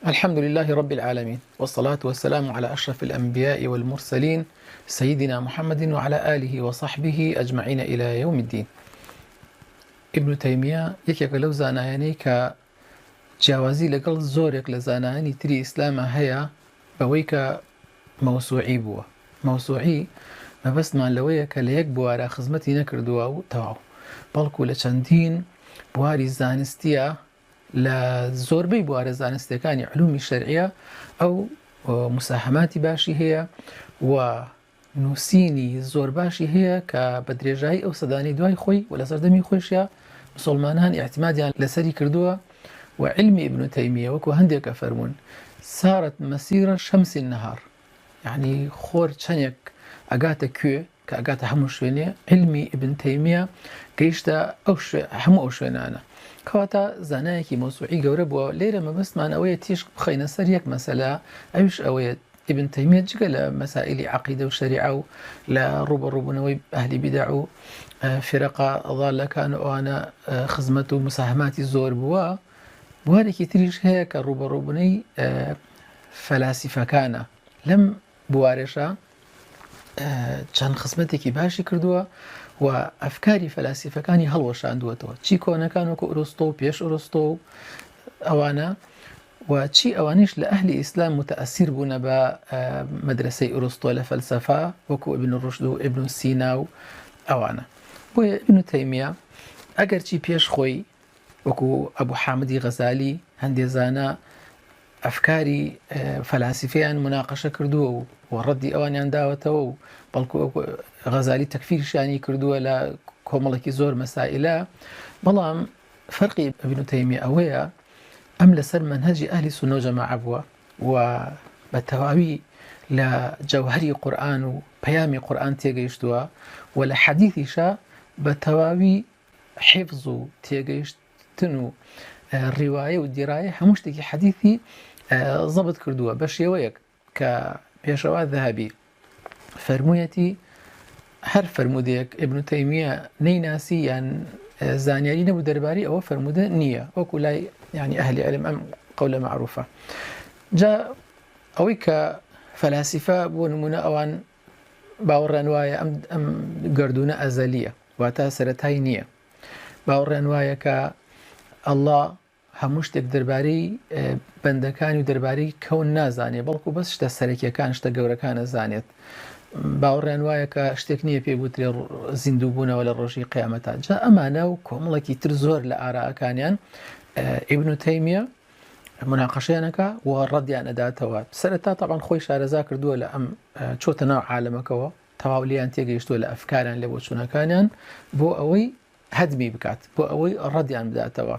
الحمد لله رب العالمين، والصلاة والسلام على أشرف الأنبياء والمرسلين سيدنا محمد وعلى آله وصحبه أجمعين إلى يوم الدين. ابن تيمية یەکێکە لەو زانایانەی کە جیاوازی لەگەڵ زۆرێک لە زانایانی تری ئیسلامە هەیە بەوەی کە مەوسوعی بووە. مەوسوعی مەبەستمان لەوەیە کە لە یەک بوارە خزمەتی نەکردووە و تەواو، بەڵکو لە چەندین بواری زانستیە لە زۆربەی بوارە زانستیەکانی علومی شەرعیە ئەو مساهماتی باشی هەیە و نووسینی زۆر باشی هەیە کە بە درێژایی ئەو سەدانی دوای خۆی و لە سەردەمی خۆشیە مسلمانان اعتمادیان لەسەری کردووە. و علمی ابن تەیمیە وەکو هەندێکە فەرمون سارت مەسیرە شەمسی النەهار، یعنی خۆر چەندێک ئەگاتە کوێ کە ئەگاتە هەموو شوێنێ، علمی ابن تەیمیە گەیشتە هەموو ئەو شوێنانە. کەواتە زانایەکی مەوسوعی گەورە بووە. لێرە مەبەستمان ئەوەیە تیش بخەینە سەر یەک مەسەلە، ئەویش ئەوەیە ابن تەیمیە جگە لە مەسائلی عەقیدە و شەریعە و لە ڕوبەڕووبوونەوەی ئەهلی بیدع و فێرەقە ضالەکان و ئەوانە خزمەت و مساهماتی زۆر بووە، بوارێکی تریش هەیە کە ڕوبەڕووبوونەی فەلاسیفەکانە. لەم بوارێشە چەند خزمەتێکی باشی کردووە و ئەفکاری فەلاسیفەکانی هەڵوەشاندووەتەوە، چی کۆنەکان وەکو ئۆرۆستۆ و پێش ئۆرۆستۆ و ئەوانە، و چی ئەوانیش لە ئەهلی ئیسلام متەئەسیر بوونە بە مەدرسەی ئۆرۆستۆ لە فەلسەفە وەکو ئیبن ڕوشد و ئیبن سینا و ئەوانە. بۆیە ابن تەیمیە ئەگەرچی پێش خۆی وەکو ئەبوو حامدی غەزالی هەندێزانە ئەفکاری فەلاسیفەیان مناقەشە کردووە و ڕەدی ئەوانیان داوەتەوە و بەڵکو غەزالی تەکفیرشانی کردووە لە کۆمەڵێکی زۆر مەسائلە، بەڵام فەرقی ابن تەیمیە ئەوەیە ئەم لەسەر منهەجی ئەهلی سونە و جەماعە بووە و بە تەواوی لە جەوهەری قورئان و پەیامی قورئان تێگەیشتووە و لە حەدیثیشە بە تەواوی حیفز و تێگەیشتن و ڕیوایە و دیرایە هەموو شتێکی حەدیثی ضەبط کردووە بە شێوەیەک کە پێشەوا ذەهەبی فەرموویەتی هەر فەرمودەیەک ابن تەیمیە نەیناسی یان زانیاری نەبوو دەربارەی ئەوە فەرمودە نییە، وەکو لای یعنی ئەهلی عیلم ئەم قەولە معروفە. جا ئەوەی کە فەلاسیفە بۆ نمونە ئەوان باوەڕیان وایە ئەم گەردونە ئەزەلیە واتە سەرەتای نییە، باوەڕیان وایە کە ئەڵڵا هەموو شتێک دەربارەی بەندەکانی و دەربارەی کەون نازانێت، بەڵکو بەس شتە سەرەکیەکان شتە گەورەکانە زانێت. باوەڕیان وایە کە شتێک نییە پێ بوترێ زیندووبوونەوە لە ڕۆژی قیامەتە. جا ئەمانە و کۆمەڵێکی تر زۆر لە ئاراءەکانیان ابن تەیمیە مناقەشەیانەکە و ڕەدیان ئەداتەوە. سەرەتا تەبعاً خۆی شارەزا کردووە لە ئەم چۆتە ناو عالەمەکەوە، تەواو لیان تێگەیشتووە لە ئەفکاریان لێ بۆچوونەکانیان بۆ ئەوەی هەدمی بکات، بۆ ئەوەی ڕەدیان بداتەوە.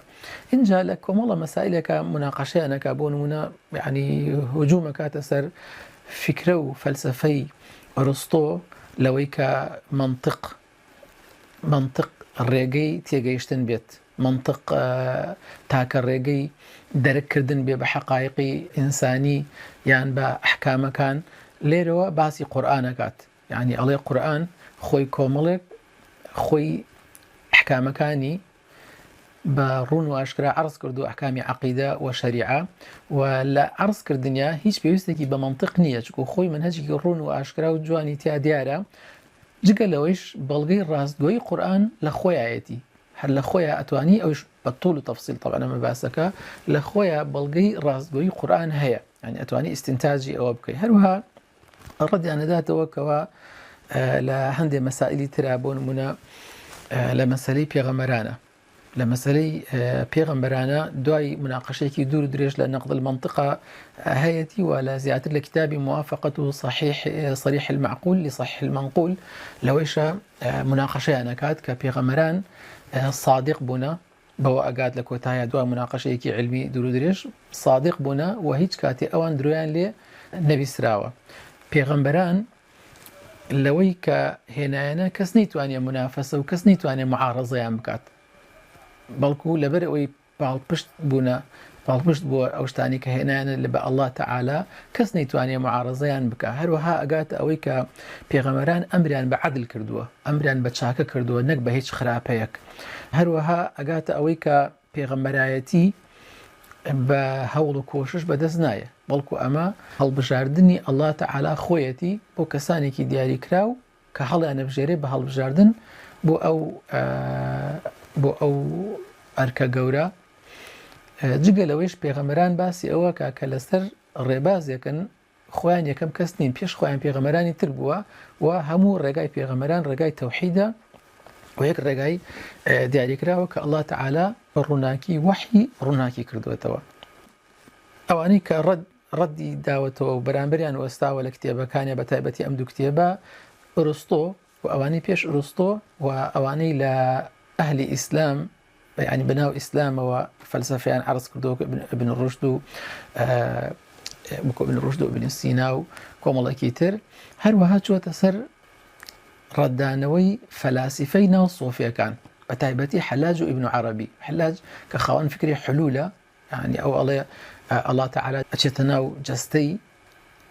اینجا لە کۆمەڵە مەسائلێکە مناقەشەیانەکە بۆ نمونە یعنی هجوومەکاتە سەر فکرە و فەلسەفەی ئەرسطۆ لەوەی کە منطق ڕێگەی تێگەیشتن بێت، منطق تاکە ڕێگەی دەرککردن بێ بە حەقایقی ئینسانی یان بە ئەحکامەکان. لێرەوە باسی قورئانەکات، یعنی ئەڵێ قورئان خۆی کۆمەڵێک خۆی ئەحکامەکانی بە ڕوون و ئاشکرا عەرز کردو، ئەحکامی عەقیدە و شەریعە، و لە عەرزکردنیا هیچ پێویستێکی بە منطق نییە، چکو خۆی منهەجێکی ڕوون و ئاشکرا و جوانی تیا دیارە. جگە لەوەیش بەڵگەی ڕاستگۆیی قورئان لە خۆیایەتی، هەر لە خۆیە ئەتوانی ئەوش بە طول و تەفسیل طبعا ئەمە باسەکە لە خۆیە بەڵگەی ڕاستگۆیی قورئان هەیە، یعنی ئەتوانی ئیستینتاجی ئەوە بکەی. هەروەها ڕەدیان ئەداتەوە کەوە لە هەندێک مەسائلی ترا بۆ نمونە لە مەسەلەی پێغەمبەرانە، لە مەسەلەی پێغەمبەرانە دوای مناقەشەیەکی دوور درێژ لە نەقد المنطقە هەیەتی و لە زیاتر لە کتابی موافقة و صریح المعقول لصحیح المنقول لەوەیشە مناقەشەیان ئەکات کە پێغەمبەران صادق بوونە، بەوە ئەگات لە کۆتایە دوای مناقەشەیەکی علمی دوور درێژ صادق بوونە و هیچ کاتێ ئەوان درۆیان لێ نەبیستراوە. پێغەمبەران لەوەی کە هێنایەنە کەس نەیتوانێت منافەسە و کەس نەیتوانێت معارەزەیان بکات، بەڵکو لەبەر ئەوەی پاڵپشت بووە ئەو شتانی کە هێنایەنە لە بە ئەڵڵا تەعالا کەس نەیتوانێت معارەزەیان بکات. هەروەها ئەگاتە ئەوەی کە پێغەمبەران ئەمریان بە عەدل کردووە، ئەمریان بە چاکە کردووە، نەک بە هیچ خراپەیەک. هەروەها ئەگاتە ئەوەی کە پێغەمبەرایەتی بە هەوڵ و کۆشش بەدەست نایە، بەڵکو ئەمە هەڵبژاردننی ئەڵڵا تەعالا خۆیەتی بۆ کەسانێکی دیاریکراو کە هەڵیان ئەبژێرێ بە هەڵبژاردن بۆ ئەو ئەرکە گەورە. جگە لەوەیش پێغەمبەران باسی ئەوە کە لەسەر ڕێبازێکن خۆیان یەکەم کەس نین، پێش خۆیان پێغەمبەرانی تر بووە و هەموو ڕێگای پێغەمبەران ڕێگای تەوحیدە و یەک ڕێگای دیاریکراوە کە ئەڵڵا تەعالا بە ڕووناکی وەحی ڕووناکی کردوێتەوە. ئەوانەی کە ڕەدی داوەتەوە و بەرامبەریان وەستاوە لە کتێبەکانیە بە تایبەتی ئەم دوو کتێبە ئۆرستۆ و ئەوانەی پێش ئۆرستۆ و ئەوانەی لە ئەهلی ئیسلام ینی بەناو ئیسلامەوە فەلسەفەیان عەرز کردەوە ابن ڕوشد و ابن ڕوشد و ابن سینا و کۆمەڵێکی تر، هەروەها چووەتە سەر ڕەددانەوەی فەلاسیفەی ناو سۆفیەکان بە تایبەتی حەلاج و ئیبن عەرەبی. حەلاج کە خاوەن فکری حلولە، ینی ئەو ئەڵێ ئەڵڵا تەعالا ئەچێتە ناو جەستەی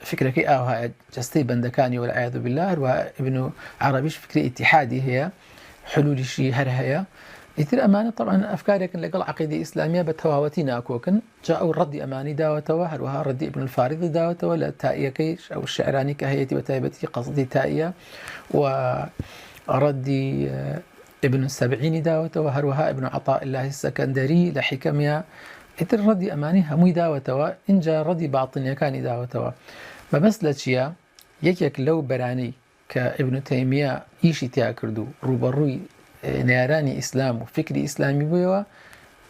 فکرەکەی ئاوهایە جەستەی بەندەکانی وەلعیاذ بالله، هەروەها ئیبن عەرەبیش فکری ئیتیحادی هەیە، حلولیشی هەر هەیە. ئیتر ئەمانە طبعا ئەفکارێکن لەگەڵ عەقیدەی ئیسلامیە بە تەواوەتی ناکۆکن، جا ئەو ڕەدی ئەمانی داوەتەوە، هەروەها ڕەدی ئیبن الفاریدی داوەتەوە لە تائیەکەی ئەو شعرانی کە هەیەتی بە تایبەتی قەسدی تائیە، و ڕەدی ابن السبعینی داوەتەوە، هەروەها ابن عەطاء الله السەکەندەری لە حیکەمیا. ئیتر ڕەدی ئەمانی هەمووی داوەتەوە، اینجا ڕەدی باڵتنیەکانی داوەتەوە. مەبەست لە چییە؟ یەکێک لەو بەرانەی کە ئیبن تەیمیە ئیشی تیا کردو ڕوبەڕووی نێرانی ئیسلام و فکری ئیسلامی بوویەوە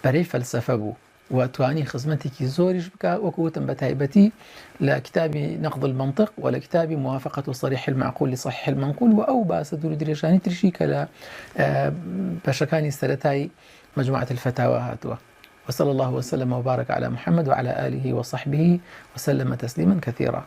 بەرەی فەلسەفە بوو و توانی خزمەتێکی زۆریش بکە، وەکوتم بە تایبەتی لە کتابی نەقد المنطق و لە کتابی موافقة صریح المعقول لصحیح المنقول و ئەو باسە دوور درێژانی ترشی کە لە بەشەکانی سەرەتایی مجموعة الفتاوى هاتووە. وصلى الله وسلم وبارك على محمد وعلى آله وصحبه وسلم تسليما كثيرا.